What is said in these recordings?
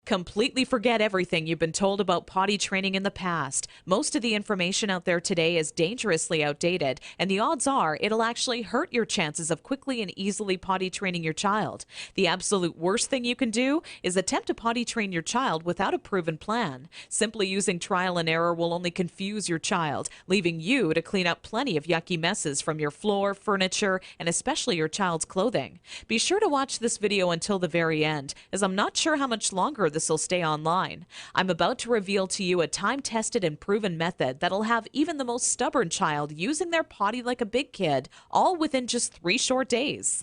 Completely forget everything you've been told about potty training in the past. Most of the information out there today is dangerously outdated, and the odds are it'll actually hurt your chances of quickly and easily potty training your child. The absolute worst thing you can do is attempt to potty train your child without a proven plan. Simply using trial and error will only confuse your child, leaving you to clean up plenty of yucky messes from your floor, furniture, and especially your child's clothing. Be sure to watch this video until the very end, as I'm not sure how much longer this will stay online. I'm about to reveal to you a time-tested and proven method that'll have even the most stubborn child using their potty like a big kid, all within just 3 short days.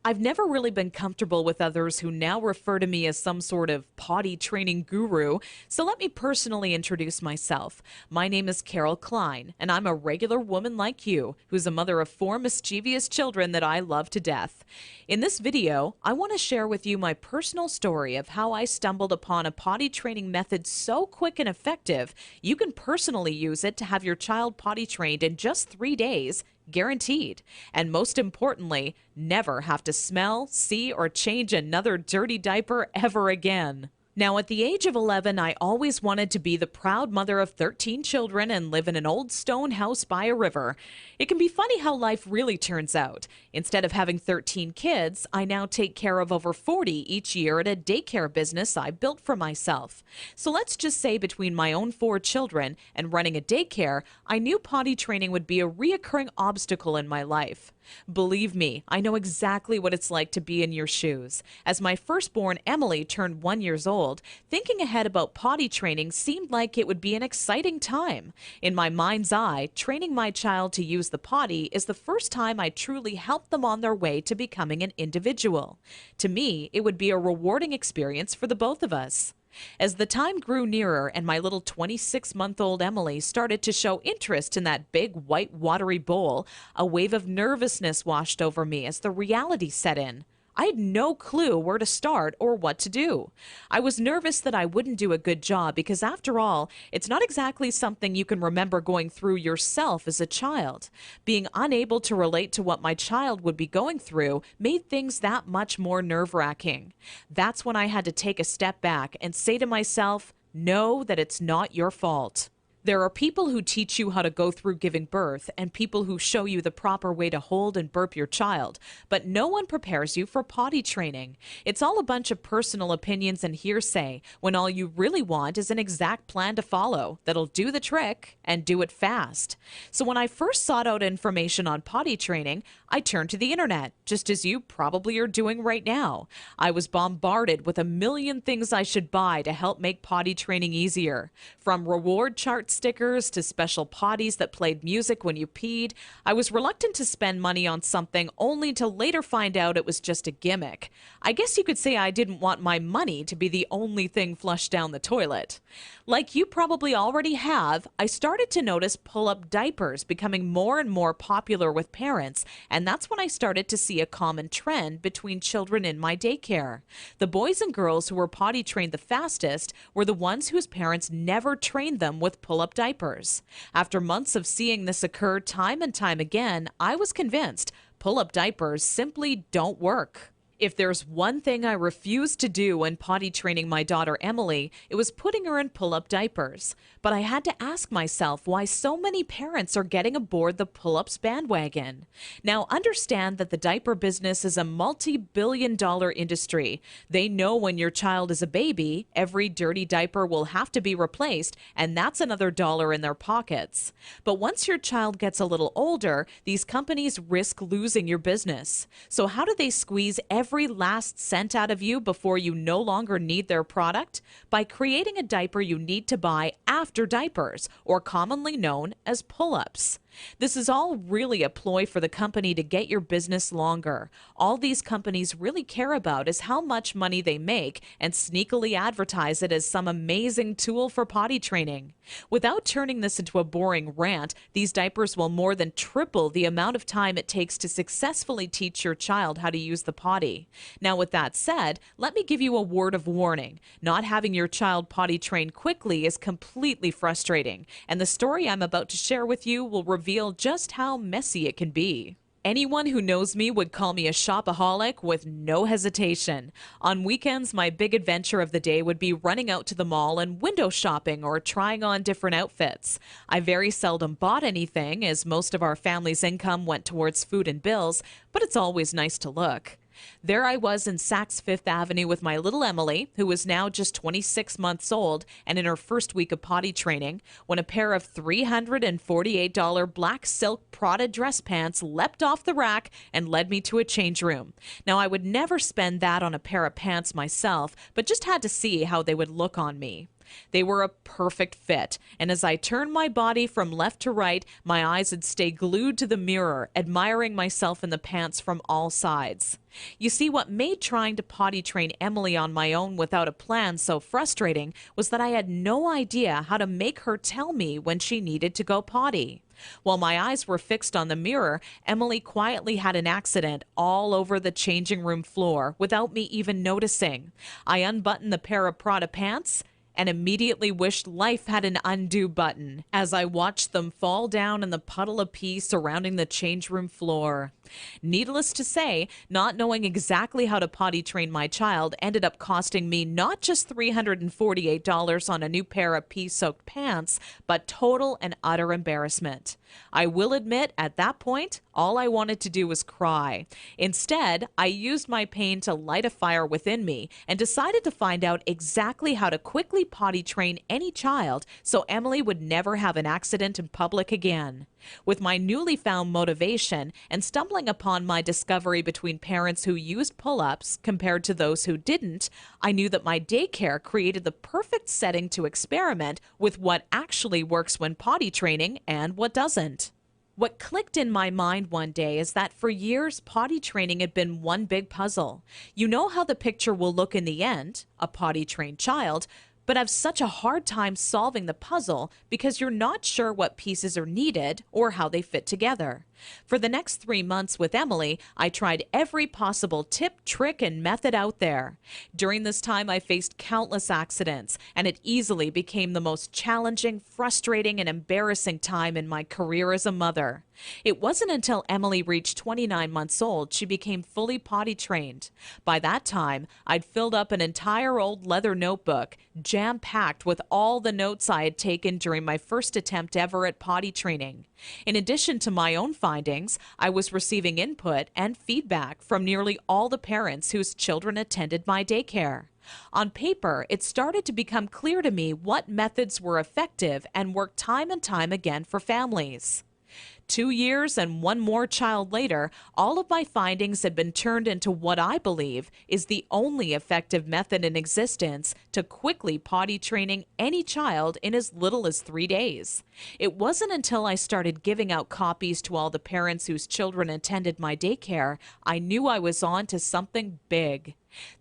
I've never really been comfortable with others who now refer to me as some sort of potty training guru, so let me personally introduce myself. My name is Cline, and I'm a regular woman like you, who's a mother of 4 mischievous children that I love to death. In this video, I want to share with you my personal story of how I stumbled upon a potty training method so quick and effective, you can personally use it to have your child potty trained in just 3 days, guaranteed. And most importantly, never have to smell, see, or change another dirty diaper ever again. Now, at the age of 11, I always wanted to be the proud mother of 13 children and live in an old stone house by a river. It can be funny how life really turns out. Instead of having 13 kids, I now take care of over 40 each year at a daycare business I built for myself. So let's just say between my own 4 children and running a daycare, I knew potty training would be a reoccurring obstacle in my life. Believe me, I know exactly what it's like to be in your shoes. As my firstborn Emily turned 1 year old, thinking ahead about potty training seemed like it would be an exciting time. In my mind's eye, training my child to use the potty is the first time I truly helped them on their way to becoming an individual. To me, it would be a rewarding experience for the both of us. As the time grew nearer and my little 26-month-old Emily started to show interest in that big white watery bowl, a wave of nervousness washed over me as the reality set in. I had no clue where to start or what to do. I was nervous that I wouldn't do a good job because, after all, it's not exactly something you can remember going through yourself as a child. Being unable to relate to what my child would be going through made things that much more nerve-wracking. That's when I had to take a step back and say to myself, know that it's not your fault. There are people who teach you how to go through giving birth and people who show you the proper way to hold and burp your child, but no one prepares you for potty training. It's all a bunch of personal opinions and hearsay when all you really want is an exact plan to follow that'll do the trick and do it fast. So when I first sought out information on potty training, I turned to the internet, just as you probably are doing right now. I was bombarded with a million things I should buy to help make potty training easier. From reward chart stickers to special potties that played music when you peed, I was reluctant to spend money on something only to later find out it was just a gimmick. I guess you could say I didn't want my money to be the only thing flushed down the toilet. Like you probably already have, I started to notice pull-up diapers becoming more and more popular with parents, and that's when I started to see a common trend between children in my daycare. The boys and girls who were potty trained the fastest were the ones whose parents never trained them with pull-up diapers. After months of seeing this occur time and time again, I was convinced pull-up diapers simply don't work. If there's one thing I refused to do when potty training my daughter Emily, it was putting her in pull-up diapers. But I had to ask myself why so many parents are getting aboard the pull-ups bandwagon. Now, understand that the diaper business is a multi-billion-dollar industry. They know when your child is a baby, every dirty diaper will have to be replaced, and that's another dollar in their pockets. But once your child gets a little older, these companies risk losing your business. So how do they squeeze every last cent out of you before you no longer need their product? By creating a diaper you need to buy after diapers, or commonly known as pull-ups. This is all really a ploy for the company to get your business longer. All these companies really care about is how much money they make and sneakily advertise it as some amazing tool for potty training. Without turning this into a boring rant, these diapers will more than triple the amount of time it takes to successfully teach your child how to use the potty. Now, with that said, let me give you a word of warning. Not having your child potty trained quickly is completely frustrating, and the story I'm about to share with you will reveal just how messy it can be. Anyone who knows me would call me a shopaholic with no hesitation. On weekends, my big adventure of the day would be running out to the mall and window shopping or trying on different outfits. I very seldom bought anything, as most of our family's income went towards food and bills, but it's always nice to look. There I was in Saks Fifth Avenue with my little Emily, who was now just 26 months old and in her first week of potty training, when a pair of $348 black silk Prada dress pants leapt off the rack and led me to a change room. Now, I would never spend that on a pair of pants myself, but just had to see how they would look on me. They were a perfect fit, and as I turned my body from left to right, my eyes would stay glued to the mirror, admiring myself in the pants from all sides. You see, what made trying to potty train Emily on my own without a plan so frustrating was that I had no idea how to make her tell me when she needed to go potty. While my eyes were fixed on the mirror, Emily quietly had an accident all over the changing room floor without me even noticing. I unbuttoned the pair of Prada pants and immediately wished life had an undo button as I watched them fall down in the puddle of pee surrounding the change room floor. Needless to say, not knowing exactly how to potty train my child ended up costing me not just $348 on a new pair of pee-soaked pants, but total and utter embarrassment. I will admit, at that point, all I wanted to do was cry. Instead, I used my pain to light a fire within me and decided to find out exactly how to quickly potty train any child so Emily would never have an accident in public again. With my newly found motivation and stumbling upon my discovery between parents who used pull-ups compared to those who didn't, I knew that my daycare created the perfect setting to experiment with what actually works when potty training and what doesn't. What clicked in my mind one day is that for years, potty training had been one big puzzle. You know how the picture will look in the end, a potty-trained child, but have such a hard time solving the puzzle because you're not sure what pieces are needed or how they fit together. For the next 3 months with Emily, I tried every possible tip, trick, and method out there. During this time, I faced countless accidents, and it easily became the most challenging, frustrating, and embarrassing time in my career as a mother. It wasn't until Emily reached 29 months old she became fully potty trained. By that time, I'd filled up an entire old leather notebook, jam-packed with all the notes I had taken during my first attempt ever at potty training. In addition to my own findings, I was receiving input and feedback from nearly all the parents whose children attended my daycare. On paper, it started to become clear to me what methods were effective and worked time and time again for families. 2 years and one more child later, all of my findings had been turned into what I believe is the only effective method in existence to quickly potty training any child in as little as 3 days. It wasn't until I started giving out copies to all the parents whose children attended my daycare I knew I was on to something big.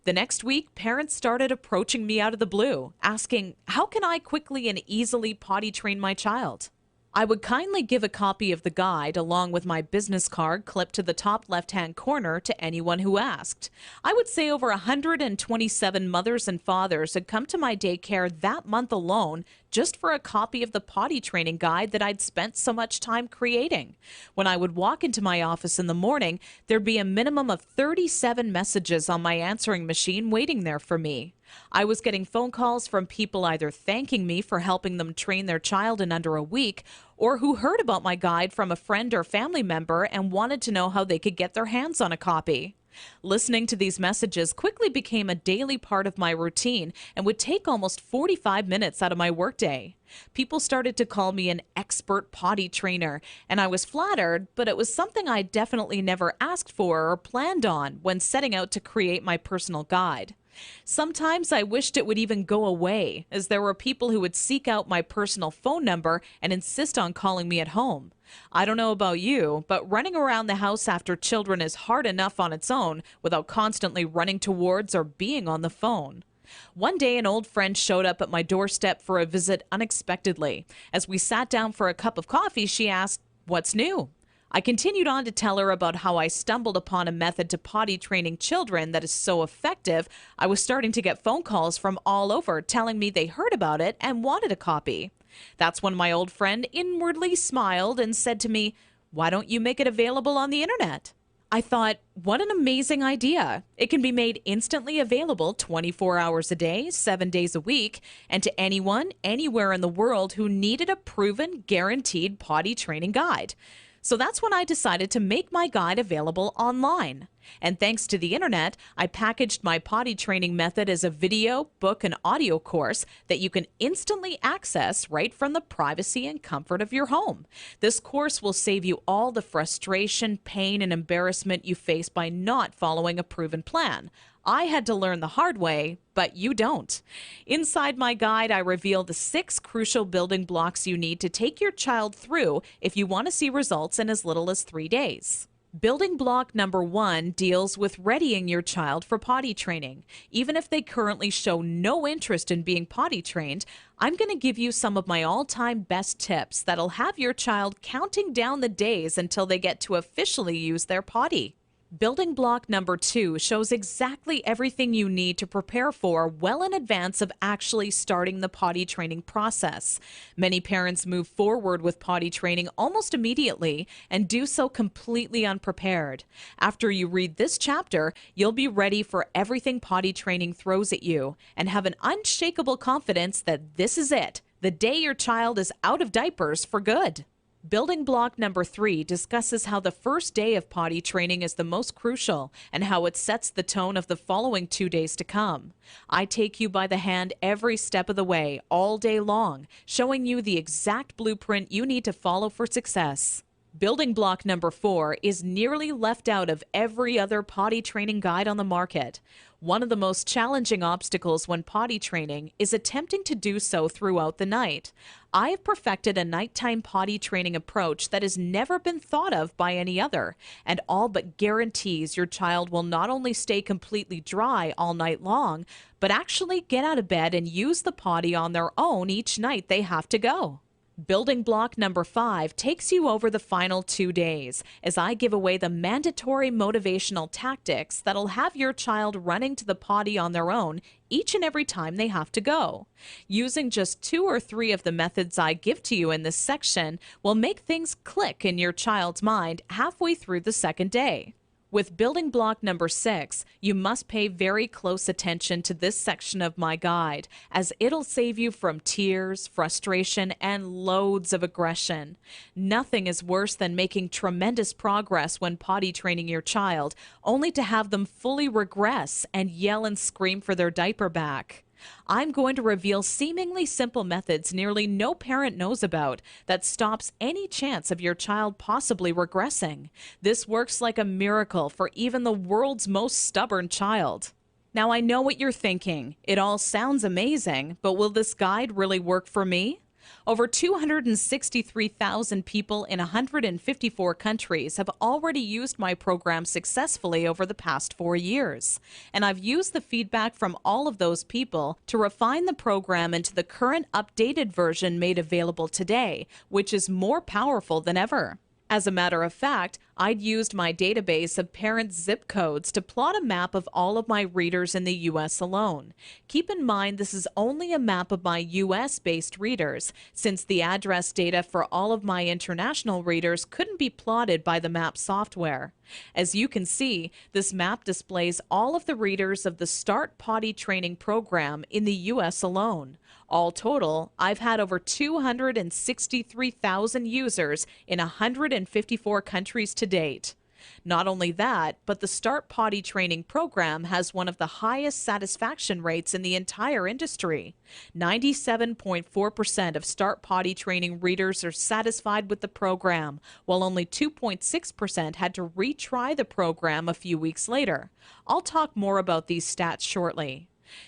The next week, parents started approaching me out of the blue, asking, how can I quickly and easily potty train my child? I would kindly give a copy of the guide along with my business card clipped to the top left-hand corner to anyone who asked. I would say over 127 mothers and fathers had come to my daycare that month alone just for a copy of the potty training guide that I'd spent so much time creating. When I would walk into my office in the morning, there'd be a minimum of 37 messages on my answering machine waiting there for me. I was getting phone calls from people either thanking me for helping them train their child in under a week, or who heard about my guide from a friend or family member and wanted to know how they could get their hands on a copy. Listening to these messages quickly became a daily part of my routine and would take almost 45 minutes out of my workday. People started to call me an expert potty trainer, and I was flattered, but it was something I definitely never asked for or planned on when setting out to create my personal guide. Sometimes I wished it would even go away, as there were people who would seek out my personal phone number and insist on calling me at home. I don't know about you, but running around the house after children is hard enough on its own without constantly running towards or being on the phone. One day, an old friend showed up at my doorstep for a visit unexpectedly. As we sat down for a cup of coffee, she asked, "What's new?" I continued on to tell her about how I stumbled upon a method to potty training children that is so effective, I was starting to get phone calls from all over telling me they heard about it and wanted a copy. That's when my old friend inwardly smiled and said to me, Why don't you make it available on the internet? I thought, what an amazing idea. It can be made instantly available 24 hours a day, 7 days a week, and to anyone, anywhere in the world who needed a proven, guaranteed potty training guide. So that's when I decided to make my guide available online. And thanks to the internet, I packaged my potty training method as a video, book, and audio course that you can instantly access right from the privacy and comfort of your home. This course will save you all the frustration, pain, and embarrassment you face by not following a proven plan. I had to learn the hard way, but you don't. Inside my guide, I reveal the 6 crucial building blocks you need to take your child through if you want to see results in as little as 3 days. Building block number 1 deals with readying your child for potty training. Even if they currently show no interest in being potty trained, I'm going to give you some of my all-time best tips that'll have your child counting down the days until they get to officially use their potty. Building block number 2 shows exactly everything you need to prepare for well in advance of actually starting the potty training process. Many parents move forward with potty training almost immediately and do so completely unprepared. After you read this chapter, you'll be ready for everything potty training throws at you and have an unshakable confidence that this is it, the day your child is out of diapers for good. Building block number 3 discusses how the first day of potty training is the most crucial and how it sets the tone of the following 2 days to come. I take you by the hand every step of the way, all day long, showing you the exact blueprint you need to follow for success. Building block number 4 is nearly left out of every other potty training guide on the market. One of the most challenging obstacles when potty training is attempting to do so throughout the night. I have perfected a nighttime potty training approach that has never been thought of by any other, and all but guarantees your child will not only stay completely dry all night long, but actually get out of bed and use the potty on their own each night they have to go. Building block number 5 takes you over the final 2 days as I give away the mandatory motivational tactics that'll have your child running to the potty on their own each and every time they have to go. Using just 2 or 3 of the methods I give to you in this section will make things click in your child's mind halfway through the second day. With building block number 6, you must pay very close attention to this section of my guide, as it'll save you from tears, frustration, and loads of aggression. Nothing is worse than making tremendous progress when potty training your child, only to have them fully regress and yell and scream for their diaper back. I'm going to reveal seemingly simple methods nearly no parent knows about that stops any chance of your child possibly regressing. This works like a miracle for even the world's most stubborn child. Now, I know what you're thinking. It all sounds amazing, but will this guide really work for me? Over 263,000 people in 154 countries have already used my program successfully over the past 4 years. And I've used the feedback from all of those people to refine the program into the current updated version made available today, which is more powerful than ever. As a matter of fact, I'd used my database of parent zip codes to plot a map of all of my readers in the U.S. alone. Keep in mind this is only a map of my U.S.-based readers, since the address data for all of my international readers couldn't be plotted by the map software. As you can see, this map displays all of the readers of the Start Potty Training program in the U.S. alone. All total, I've had over 263,000 users in 154 countries to date. Not only that, but the Start Potty Training program has one of the highest satisfaction rates in the entire industry. 97.4% of Start Potty Training readers are satisfied with the program, while only 2.6% had to retry the program a few weeks later. I'll talk more about these stats shortly.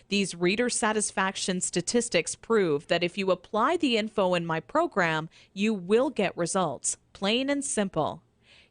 These reader satisfaction statistics prove that if you apply the info in my program, you will get results, plain and simple.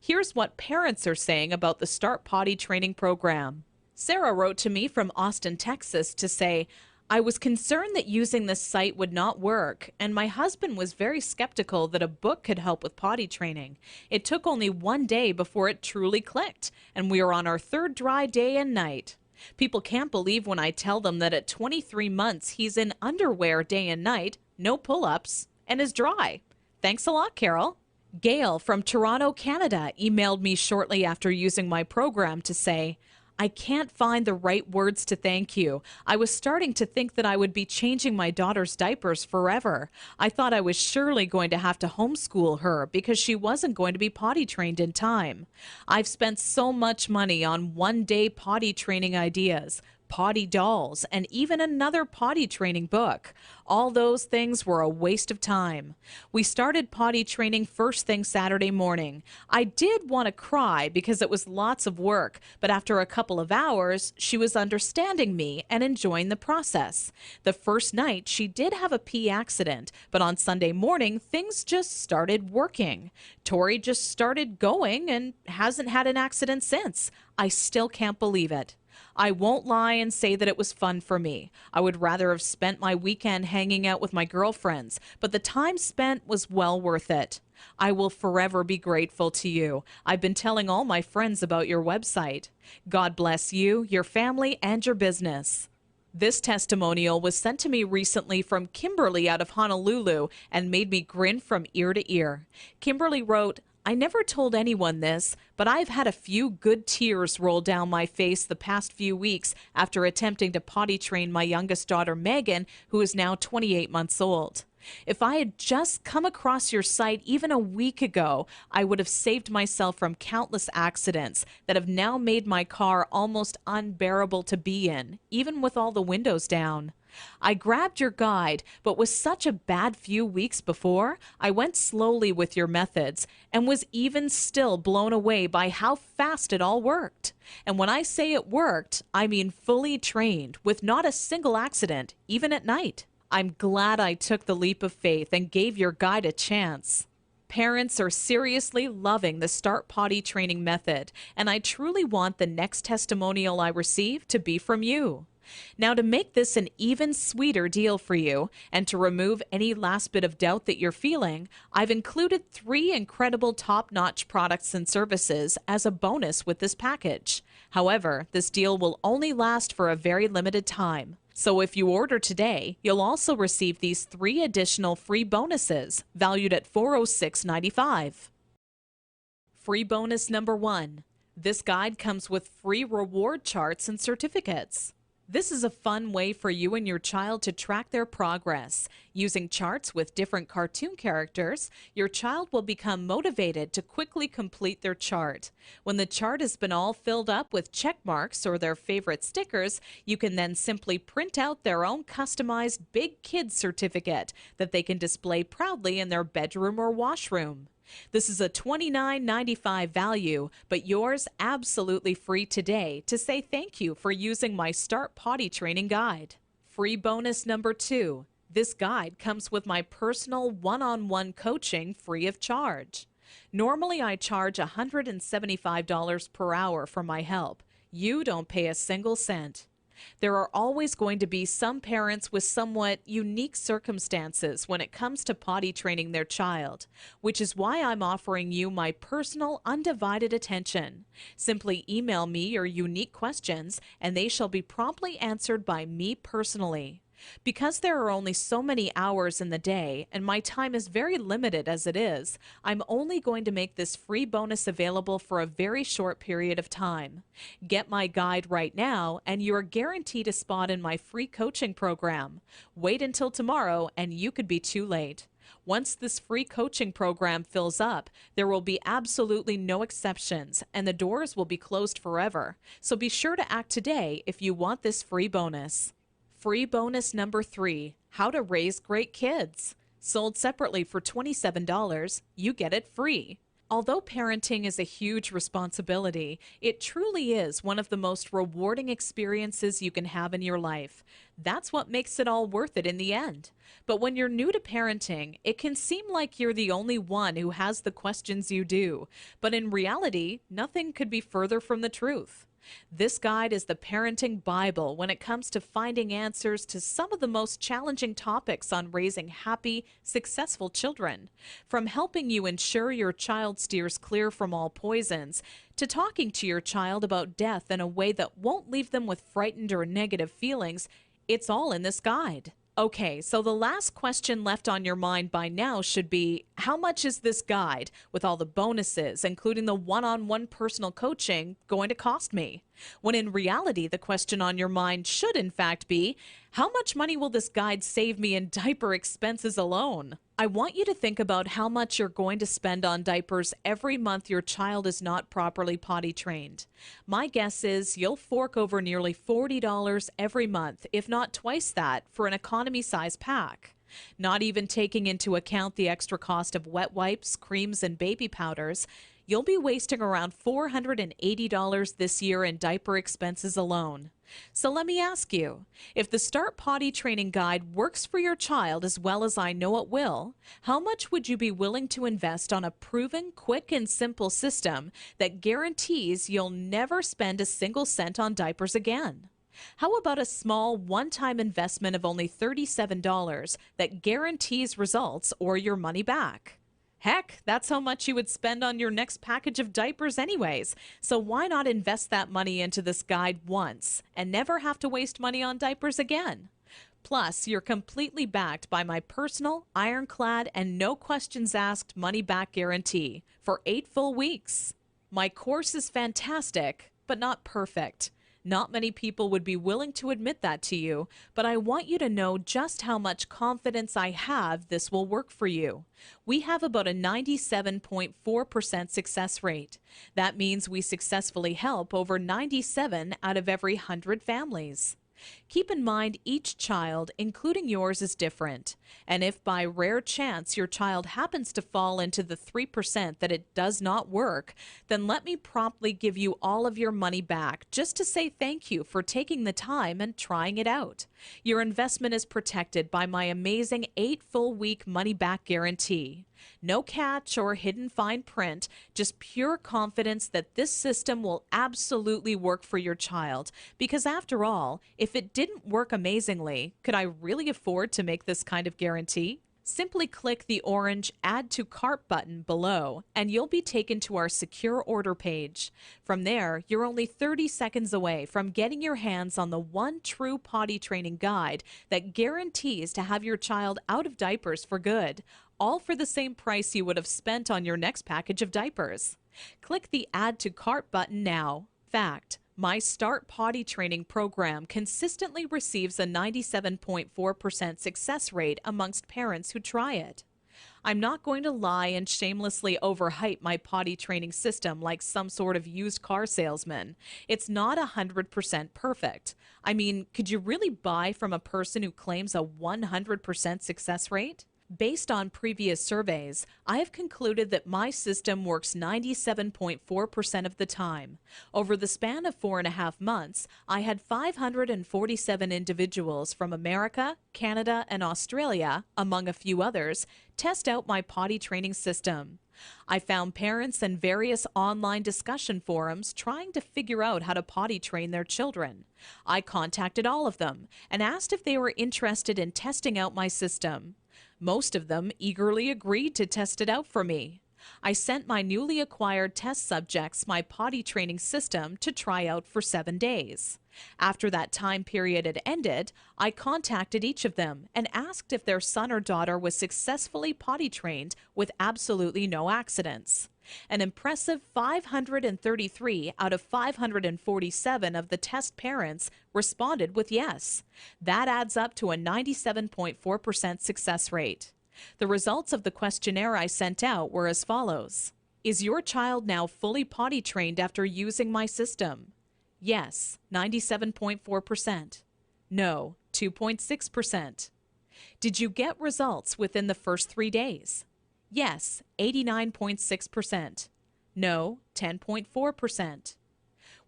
Here's what parents are saying about the Start Potty Training program. Sarah wrote to me from Austin, Texas to say, I was concerned that using this site would not work, and my husband was very skeptical that a book could help with potty training. It took only 1 day before it truly clicked, and we are on our 3rd dry day and night. People can't believe when I tell them that at 23 months he's in underwear day and night, no pull-ups, and is dry. Thanks a lot, Carol. Gail from Toronto, Canada, emailed me shortly after using my program to say, I can't find the right words to thank you. I was starting to think that I would be changing my daughter's diapers forever. I thought I was surely going to have to homeschool her because she wasn't going to be potty trained in time. I've spent so much money on one-day potty training ideas, potty dolls, and even another potty training book. All those things were a waste of time. We started potty training first thing Saturday morning. I did want to cry because it was lots of work, but after a couple of hours, she was understanding me and enjoying the process. The first night, she did have a pee accident, but on Sunday morning, things just started working. Tori just started going and hasn't had an accident since. I still can't believe it. I won't lie and say that it was fun for me. I would rather have spent my weekend hanging out with my girlfriends, but the time spent was well worth it. I will forever be grateful to you. I've been telling all my friends about your website. God bless you, your family, and your business. This testimonial was sent to me recently from Kimberly out of Honolulu and made me grin from ear to ear. Kimberly wrote, I never told anyone this, but I've had a few good tears roll down my face the past few weeks after attempting to potty train my youngest daughter, Megan, who is now 28 months old. If I had just come across your site even a week ago, I would have saved myself from countless accidents that have now made my car almost unbearable to be in, even with all the windows down. I grabbed your guide, but with such a bad few weeks before, I went slowly with your methods and was even still blown away by how fast it all worked. And when I say it worked, I mean fully trained, with not a single accident, even at night. I'm glad I took the leap of faith and gave your guide a chance. Parents are seriously loving the Start Potty Training method, and I truly want the next testimonial I receive to be from you. Now, to make this an even sweeter deal for you and to remove any last bit of doubt that you're feeling, I've included 3 incredible top-notch products and services as a bonus with this package. However, this deal will only last for a very limited time. So if you order today, you'll also receive these 3 additional free bonuses valued at $406.95. Free bonus number 1. This guide comes with free reward charts and certificates. This is a fun way for you and your child to track their progress. Using charts with different cartoon characters, your child will become motivated to quickly complete their chart. When the chart has been all filled up with check marks or their favorite stickers, you can then simply print out their own customized Big Kids certificate that they can display proudly in their bedroom or washroom. This is a $29.95 value, but yours absolutely free today to say thank you for using my Start Potty Training guide. Free bonus number 2. This guide comes with my personal one-on-one coaching free of charge. Normally, I charge $175 per hour for my help. You don't pay a single cent. There are always going to be some parents with somewhat unique circumstances when it comes to potty training their child, which is why I'm offering you my personal undivided attention. Simply email me your unique questions and they shall be promptly answered by me personally. Because there are only so many hours in the day and my time is very limited as it is, I'm only going to make this free bonus available for a very short period of time. Get my guide right now and you're guaranteed a spot in my free coaching program. Wait until tomorrow and you could be too late. Once this free coaching program fills up, there will be absolutely no exceptions and the doors will be closed forever. So be sure to act today if you want this free bonus. Free bonus number 3, How to Raise Great Kids. Sold separately for $27, you get it free. Although parenting is a huge responsibility, it truly is one of the most rewarding experiences you can have in your life. That's what makes it all worth it in the end. But when you're new to parenting, it can seem like you're the only one who has the questions you do. But in reality, nothing could be further from the truth. This guide is the parenting Bible when it comes to finding answers to some of the most challenging topics on raising happy, successful children. From helping you ensure your child steers clear from all poisons, to talking to your child about death in a way that won't leave them with frightened or negative feelings, it's all in this guide. Okay, so the last question left on your mind by now should be, how much is this guide, with all the bonuses, including the one-on-one personal coaching, going to cost me? When in reality, the question on your mind should in fact be, how much money will this guide save me in diaper expenses alone? I want you to think about how much you're going to spend on diapers every month your child is not properly potty trained. My guess is you'll fork over nearly $40 every month, if not twice that, for an economy size pack. Not even taking into account the extra cost of wet wipes, creams, and baby powders, you'll be wasting around $480 this year in diaper expenses alone. So let me ask you, if the Start Potty Training Guide works for your child as well as I know it will, how much would you be willing to invest on a proven, quick, and simple system that guarantees you'll never spend a single cent on diapers again? How about a small one-time investment of only $37 that guarantees results or your money back? Heck, that's how much you would spend on your next package of diapers anyways. So why not invest that money into this guide once and never have to waste money on diapers again? Plus, you're completely backed by my personal, ironclad, and no questions asked money back guarantee for 8 full weeks. My course is fantastic, but not perfect. Not many people would be willing to admit that to you, but I want you to know just how much confidence I have this will work for you. We have about a 97.4% success rate. That means we successfully help over 97 out of every 100 families. Keep in mind each child, including yours, is different. And if by rare chance your child happens to fall into the 3% that it does not work, then let me promptly give you all of your money back just to say thank you for taking the time and trying it out. Your investment is protected by my amazing 8 full week money back guarantee. No catch or hidden fine print, just pure confidence that this system will absolutely work for your child. Because after all, if it didn't work amazingly, could I really afford to make this kind of guarantee? Simply click the orange Add to Cart button below, and you'll be taken to our secure order page. From there, you're only 30 seconds away from getting your hands on the one true potty training guide that guarantees to have your child out of diapers for good, all for the same price you would have spent on your next package of diapers. Click the Add to Cart button now. Fact: my Start Potty Training program consistently receives a 97.4% success rate amongst parents who try it. I'm not going to lie and shamelessly overhype my potty training system like some sort of used car salesman. It's not 100% perfect. I mean, could you really buy from a person who claims a 100% success rate? Based on previous surveys, I have concluded that my system works 97.4% of the time. Over the span of 4.5 months, I had 547 individuals from America, Canada, and Australia, among a few others, test out my potty training system. I found parents in various online discussion forums trying to figure out how to potty train their children. I contacted all of them and asked if they were interested in testing out my system. Most of them eagerly agreed to test it out for me. I sent my newly acquired test subjects my potty training system to try out for 7 days. After that time period had ended, I contacted each of them and asked if their son or daughter was successfully potty trained with absolutely no accidents. An impressive 533 out of 547 of the test parents responded with yes. That adds up to a 97.4% success rate. The results of the questionnaire I sent out were as follows. Is your child now fully potty trained after using my system? Yes, 97.4%. No, 2.6%. Did you get results within the first 3 days? Yes, 89.6%. No, 10.4%.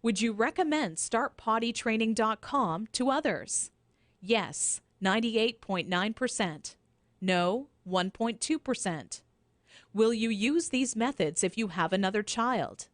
Would you recommend StartPottyTraining.com to others? Yes, 98.9%. No, 1.2%. Will you use these methods if you have another child?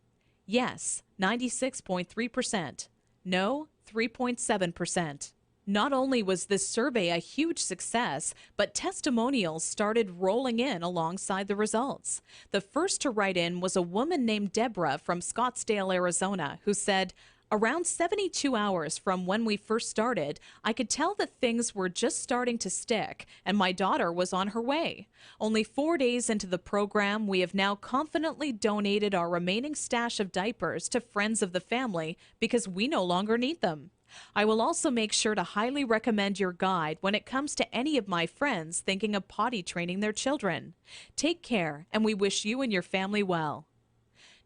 Yes, 96.3%. No, 3.7%. Not only was this survey a huge success, but testimonials started rolling in alongside the results. The first to write in was a woman named Deborah from Scottsdale, Arizona, who said, Around 72 hours from when we first started, I could tell that things were just starting to stick, and my daughter was on her way. Only 4 days into the program, we have now confidently donated our remaining stash of diapers to friends of the family because we no longer need them. I will also make sure to highly recommend your guide when it comes to any of my friends thinking of potty training their children. Take care, and we wish you and your family well.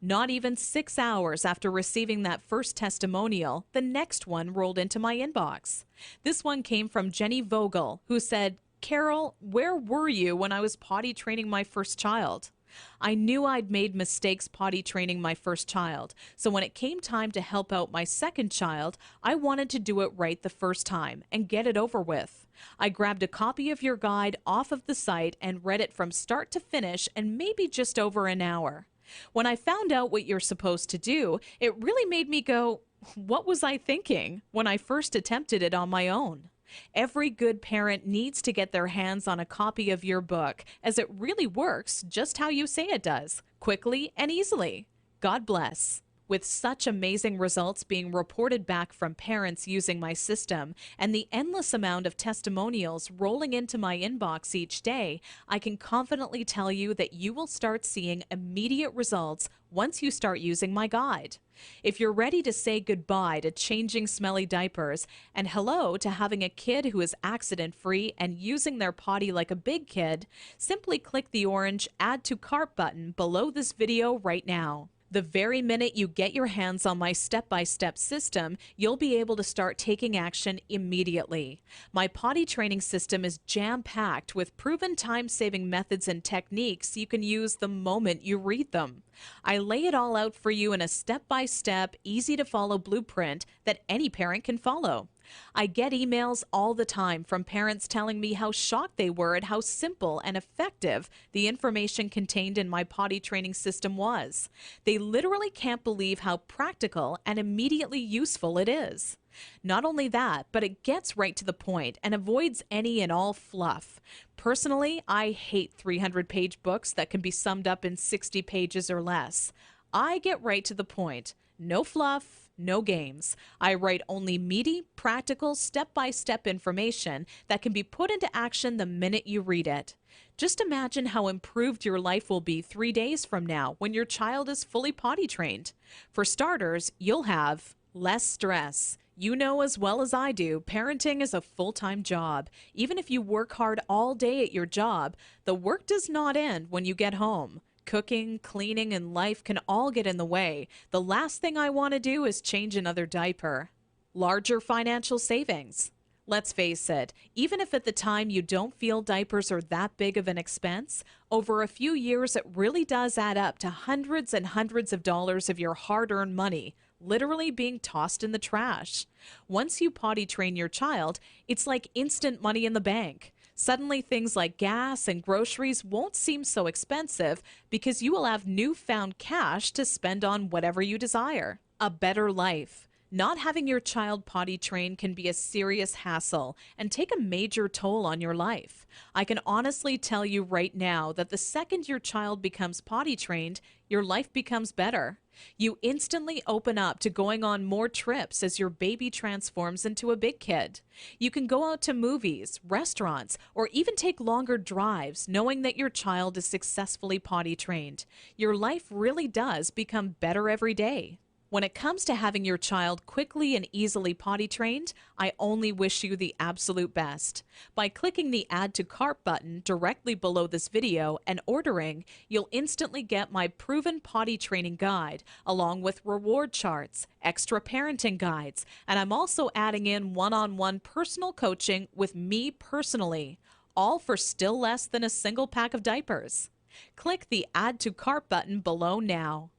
Not even 6 hours after receiving that first testimonial, the next one rolled into my inbox. This one came from Jenny Vogel, who said, "Carol, where were you when I was potty training my first child?" I knew I'd made mistakes potty training my first child, so when it came time to help out my second child, I wanted to do it right the first time and get it over with. I grabbed a copy of your guide off of the site and read it from start to finish in maybe just over an hour. When I found out what you're supposed to do, it really made me go, what was I thinking when I first attempted it on my own? Every good parent needs to get their hands on a copy of your book, as it really works just how you say it does, quickly and easily. God bless. With such amazing results being reported back from parents using my system and the endless amount of testimonials rolling into my inbox each day, I can confidently tell you that you will start seeing immediate results once you start using my guide. If you're ready to say goodbye to changing smelly diapers and hello to having a kid who is accident-free and using their potty like a big kid, simply click the orange Add to Cart button below this video right now. The very minute you get your hands on my step-by-step system, you'll be able to start taking action immediately. My potty training system is jam-packed with proven time-saving methods and techniques you can use the moment you read them. I lay it all out for you in a step-by-step, easy-to-follow blueprint that any parent can follow. I get emails all the time from parents telling me how shocked they were at how simple and effective the information contained in my potty training system was. They literally can't believe how practical and immediately useful it is. Not only that, but it gets right to the point and avoids any and all fluff. Personally, I hate 300-page books that can be summed up in 60 pages or less. I get right to the point. No fluff. No games. I write only meaty, practical, step-by-step information that can be put into action the minute you read it. Just imagine how improved your life will be 3 days from now when your child is fully potty trained. For starters, you'll have less stress. You know as well as I do, parenting is a full-time job. Even if you work hard all day at your job, the work does not end when you get home. Cooking, cleaning, and life can all get in the way. The last thing I want to do is change another diaper. Larger financial savings. Let's face it, even if at the time you don't feel diapers are that big of an expense, over a few years it really does add up to hundreds and hundreds of dollars of your hard-earned money, literally being tossed in the trash. Once you potty train your child, it's like instant money in the bank. Suddenly, things like gas and groceries won't seem so expensive because you will have newfound cash to spend on whatever you desire. A better life. Not having your child potty trained can be a serious hassle and take a major toll on your life. I can honestly tell you right now that the second your child becomes potty trained, your life becomes better. You instantly open up to going on more trips as your baby transforms into a big kid. You can go out to movies, restaurants, or even take longer drives knowing that your child is successfully potty trained. Your life really does become better every day. When it comes to having your child quickly and easily potty trained, I only wish you the absolute best. By clicking the Add to Cart button directly below this video and ordering, you'll instantly get my proven potty training guide, along with reward charts, extra parenting guides, and I'm also adding in one-on-one personal coaching with me personally, all for still less than a single pack of diapers. Click the Add to Cart button below now.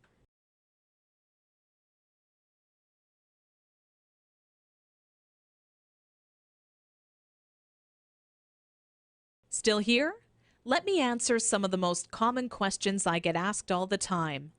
Still here? Let me answer some of the most common questions I get asked all the time.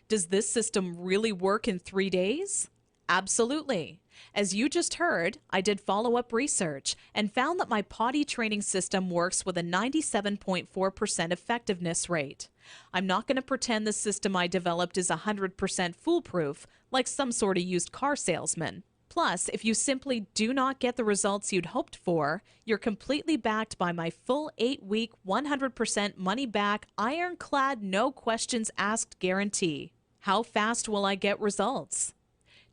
Does this system really work in 3 days? Absolutely. As you just heard, I did follow-up research and found that my potty training system works with a 97.4% effectiveness rate. I'm not going to pretend the system I developed is 100% foolproof, like some sort of used car salesman. Plus, if you simply do not get the results you'd hoped for, you're completely backed by my full 8-week, 100% money-back, ironclad, no questions asked guarantee. How fast will I get results?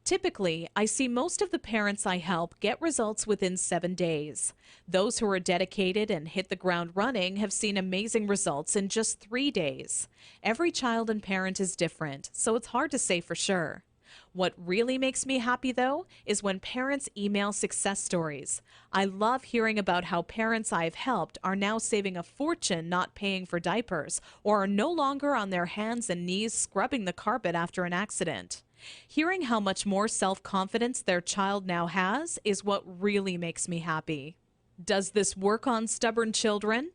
Typically, I see most of the parents I help get results within 7 days. Those who are dedicated and hit the ground running have seen amazing results in just 3 days. Every child and parent is different, so it's hard to say for sure. What really makes me happy, though, is when parents email success stories. I love hearing about how parents I've helped are now saving a fortune not paying for diapers or are no longer on their hands and knees scrubbing the carpet after an accident. Hearing how much more self-confidence their child now has is what really makes me happy. Does this work on stubborn children?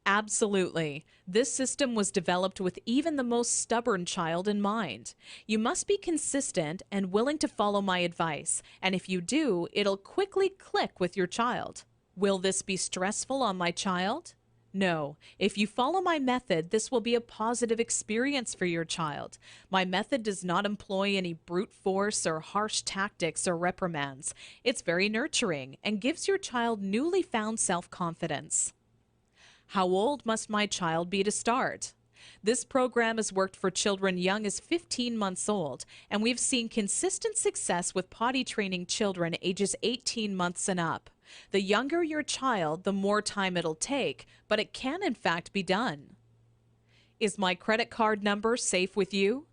Absolutely. This system was developed with even the most stubborn child in mind. You must be consistent and willing to follow my advice, and if you do, it'll quickly click with your child. Will this be stressful on my child? No. If you follow my method, this will be a positive experience for your child. My method does not employ any brute force or harsh tactics or reprimands. It's very nurturing and gives your child newly found self-confidence. How old must my child be to start? This program has worked for children young as 15 months old, and we've seen consistent success with potty training children ages 18 months and up. The younger your child, the more time it'll take, but it can in fact be done. Is my credit card number safe with you?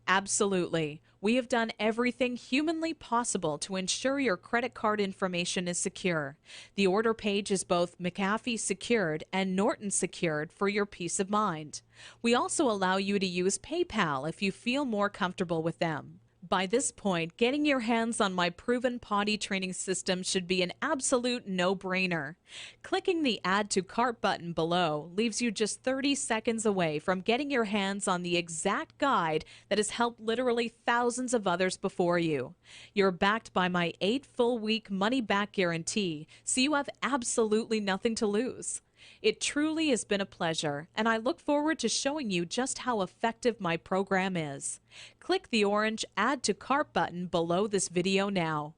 Absolutely. We have done everything humanly possible to ensure your credit card information is secure. The order page is both McAfee secured and Norton secured for your peace of mind. We also allow you to use PayPal if you feel more comfortable with them. By this point, getting your hands on my proven potty training system should be an absolute no-brainer. Clicking the Add to Cart button below leaves you just 30 seconds away from getting your hands on the exact guide that has helped literally thousands of others before you. You're backed by my 8 full-week money-back guarantee, so you have absolutely nothing to lose. It truly has been a pleasure, and I look forward to showing you just how effective my program is. Click the orange Add to Cart button below this video now.